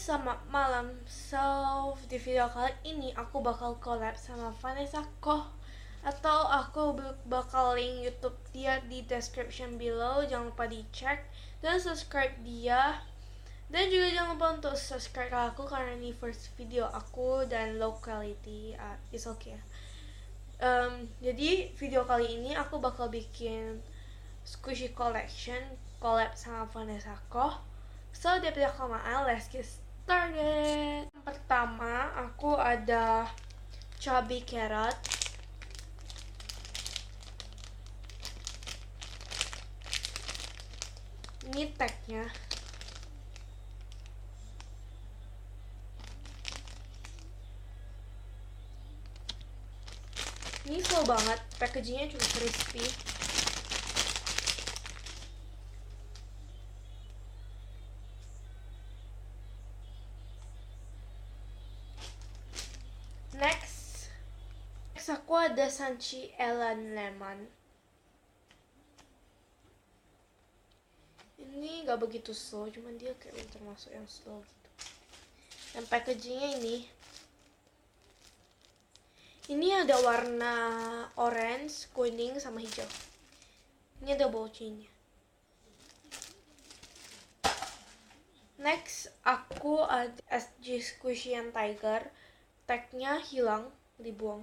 selamat malam. So, di video kali ini aku bakal collab sama Vanessa Koh, atau aku bakal link YouTube dia di description below. Jangan lupa dicek dan subscribe dia. Dan juga jangan lupa untuk subscribe ke aku karena ini first video aku dan low quality. It's okay. Jadi video kali ini aku bakal bikin squishy collection collab sama Vanessa Koh. So, daripada kelamaan, let's get started. Pertama, aku ada chubby carrot. Ini tagnya. Ini slow banget, packagingnya juga crispy. Next aku ada Sanchi Elan Lemon. Ini gak begitu slow, cuman dia kayak termasuk yang slow gitu. Dan packagingnya ini ada warna orange, kuning, sama hijau. Ini ada baucinya. Next aku ada SG Squishy and Tiger. Tagnya hilang, dibuang.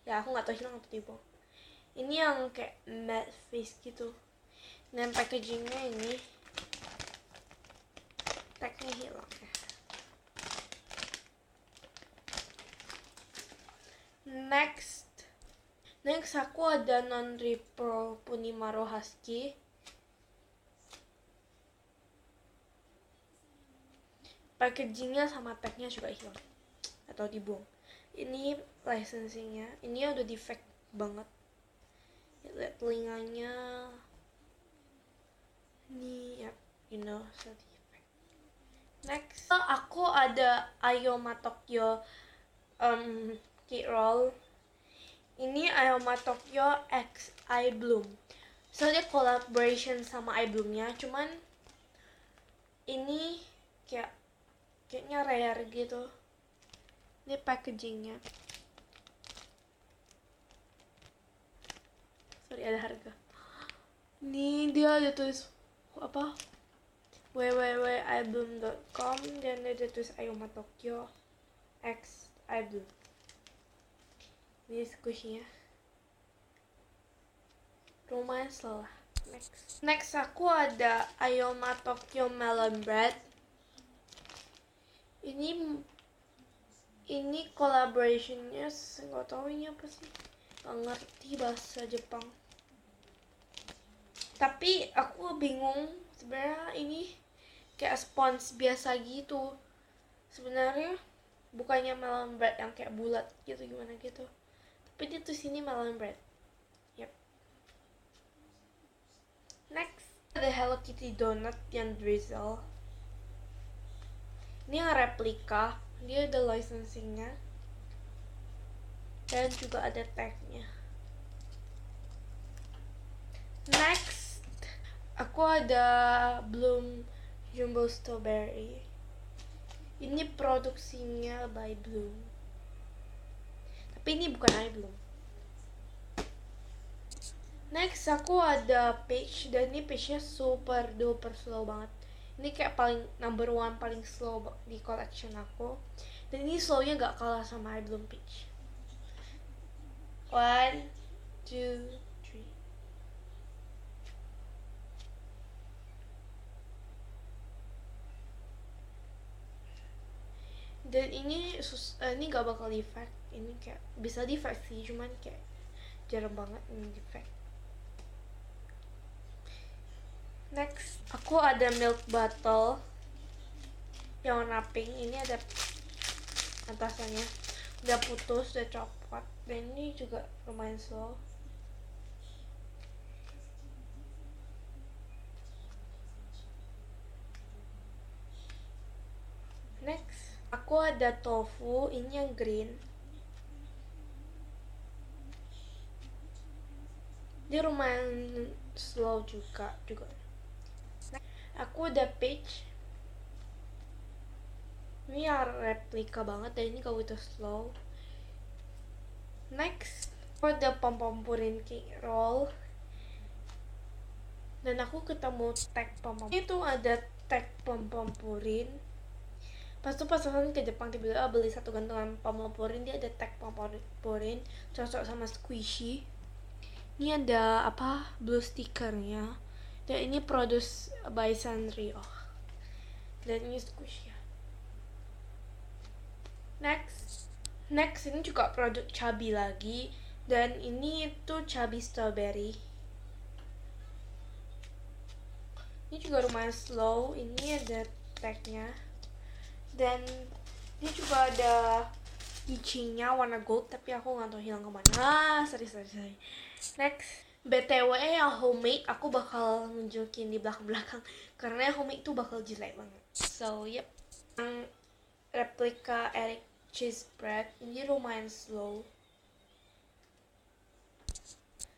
Ya, aku nggak tahu hilang atau dibuang. Ini yang kayak matte face gitu. Dan packagingnya ini tagnya hilang ya. Next aku ada non-repro Punimaro Husky. Packagingnya sama tagnya juga hilang atau dibuang. Ini licensingnya, ini udah defect banget. Lihat telinganya, ini ya, so defect. Next aku ada Ayoma Tokyo kit roll. Ini Ayoma Tokyo X I Bloom. So dia collaboration sama I Bloomnya, cuman ini kayaknya rare gitu. Ini packagingnya. Sorry, ada harga. Ini dia ada tulis apa? www.ibloom.com dan ada tulis Ayoma Tokyo X iBloom. Ini squishy-nya. Lumayan slow lah. Next aku ada Ayoma Tokyo Melon Bread. Ini collaborationnya, nggak tahu ini apa sih, nggak ngerti bahasa Jepang. Tapi aku bingung sebenarnya ini kayak spons biasa gitu. Sebenarnya bukannya melon bread yang kayak bulat gitu gimana gitu. Tapi dia tuh sini melon bread. Yep. Next ada Hello Kitty donut yang drizzle. Ini yang replika, dia ada licensingnya dan juga ada tagnya. Next aku ada Bloom Jumbo Strawberry. Ini produksinya by Bloom, tapi ini bukan iBloom. Next aku ada Peach, dan ini Peachnya super duper slow banget. Ini kayak paling number one, paling slow di collection aku. Dan ini slownya gak kalah sama iBloom Peach. 1, 2, 3. Dan ini gak bakal defect. Ini kayak bisa defect sih, cuman kayak jarang banget ini defect. Next aku ada milk bottle yang warna pink. Ini ada atasannya udah putus, udah copot, dan ini juga lumayan slow. Next aku ada tofu, ini yang green. Dia lumayan slow juga. Aku udah peach. Ini ya replika banget dan ini kalau itu slow. Next for the pom-pom purin cake roll. Dan aku ketemu tag pom-pom. Itu ada tag pom-pom purin. Pas aku ke Jepang tiba-tiba beli satu gantungan pom-pom purin, dia ada tag pom-pom purin cocok sama squishy. Ini ada apa? Blue stickernya. Dan ini produce by Sanrio. Dan ini squishy. Next ini juga produk Chubby lagi. Dan ini itu Chubby Strawberry. Ini juga lumayan slow. Ini ada tagnya. Dan ini juga ada ichinya warna gold, tapi aku nggak tahu hilang kemana. Sorry. Next, BTW yang homemade aku bakal nunjukin di belakang karena yang homemade itu bakal jelek banget. So yep, yang replika Eric cheese bread ini lumayan slow.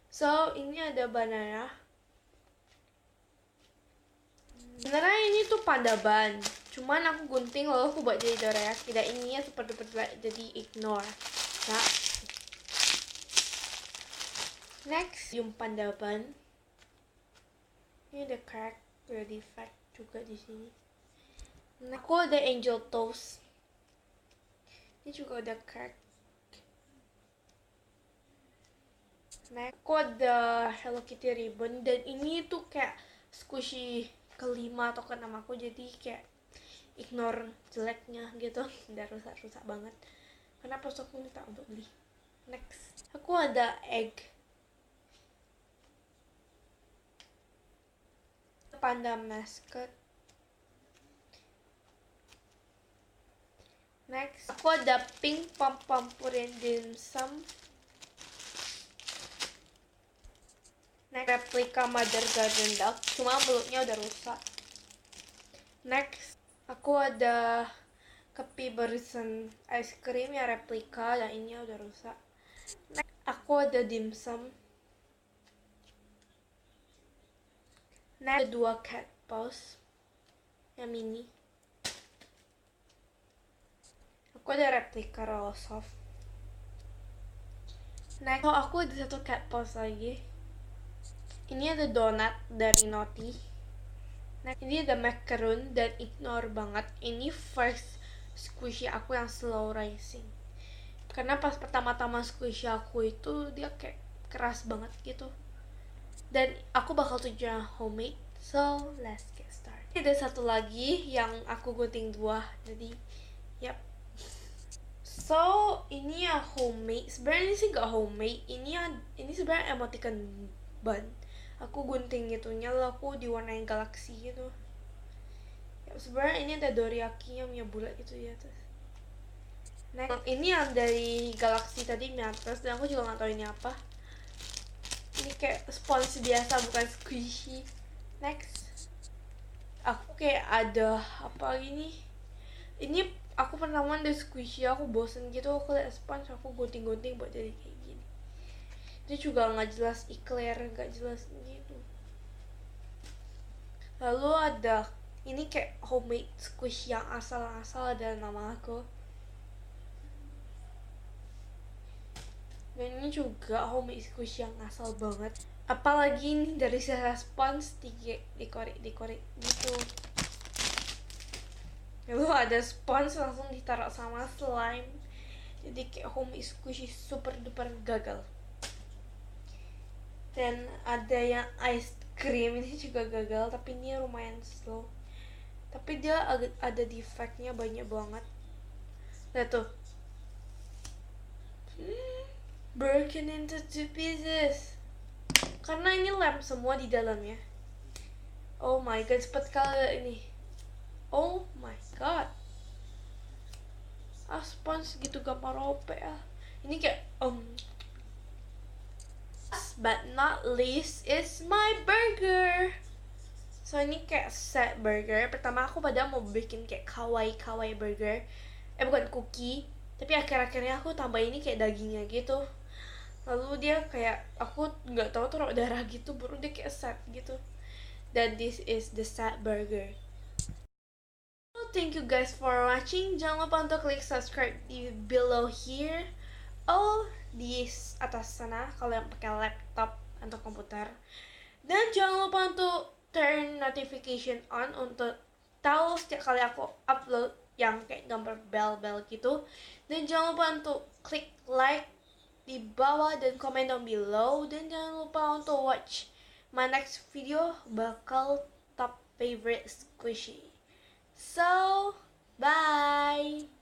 So ini ada banana. Sebenarnya ini tuh pandaban, cuman aku gunting lalu aku buat jadi dorayaki. Dan ininya super duper jelek, jadi ignore. Nah, next, yung pandaban. Ini ada crack, ada defect juga di sini. Nah, aku ada angel toast. Ini juga ada crack. Nah, aku ada Hello Kitty ribbon dan ini tuh kayak squishy kelima atau keenam aku, jadi kayak ignore jeleknya gitu. Udah rusak banget karena pas aku minta untuk beli. Next, aku ada egg panda mascot. Next, aku ada pink pom-pom purin dimsum. Next, replika Mother Garden Duck, cuma belutnya udah rusak. Next, aku ada Capri-Sun ice cream yang replika dan ini udah rusak. Next, aku ada dimsum. Next, ada dua cat paws yang mini. Aku ada replika roll soft. Next, aku ada satu cat paws lagi. Ini ada donat dari Noti. Nah, ini ada macaron dan ignore banget. Ini first squishy aku yang slow rising. Karena pas pertama-tama squishy aku itu dia kayak keras banget gitu. Dan aku bakal tunjukin homemade. So, let's get started. Ini ada satu lagi yang aku gunting dua. Jadi, yap. So, ini ya homemade. Sebenarnya ini sih gak homemade. Ini sebenarnya emoticon bun. Aku gunting itunya lalu aku diwarnain galaksi gitu. Ya, sebenarnya ini ada dorayaki yang bulat itu di atas. Nah, ini yang dari galaksi tadi di atas dan aku juga nggak tahu ini apa. Ini kayak spons biasa bukan squishy. Next, aku kayak ada apa gini. Ini aku pertama dari squishy aku bosen gitu, aku liat spons aku gunting-gunting buat jadi kayak gini. Itu juga nggak jelas eclair, nggak jelas gitu. Lalu ada ini kayak homemade squish yang asal-asal ada nama aku. Dan ini juga homemade squish yang asal banget. Apalagi ini dari sisa spons dikorek gitu. Lalu ada spons langsung ditaruh sama slime. Jadi kayak homemade squishy super duper gagal. Dan ada yang ice cream ini juga gagal, tapi ini lumayan slow. Tapi dia ada defectnya banyak banget. Lihat tuh, broken into 2 pieces. Karena ini lem semua di dalamnya. Oh my god, cepet kali ini. Oh my god. Spons gitu gampang robek ah. Ini kayak but not least is my burger. So ini kayak set burger. Pertama aku padahal mau bikin kayak kawaii burger. Bukan cookie. Tapi akhir-akhirnya aku tambah ini kayak dagingnya gitu. Lalu dia kayak aku nggak tahu tuh darah gitu, baru dia kayak set gitu. Dan this is the set burger. thank you guys for watching. Jangan lupa untuk klik subscribe di below here. Di atas sana kalau yang pakai laptop atau komputer. Dan jangan lupa untuk turn notification on untuk tahu setiap kali aku upload yang kayak gambar bell gitu. Dan jangan lupa untuk klik like di bawah dan comment down below. Dan jangan lupa untuk watch my next video bakal top favorite squishy. So, bye!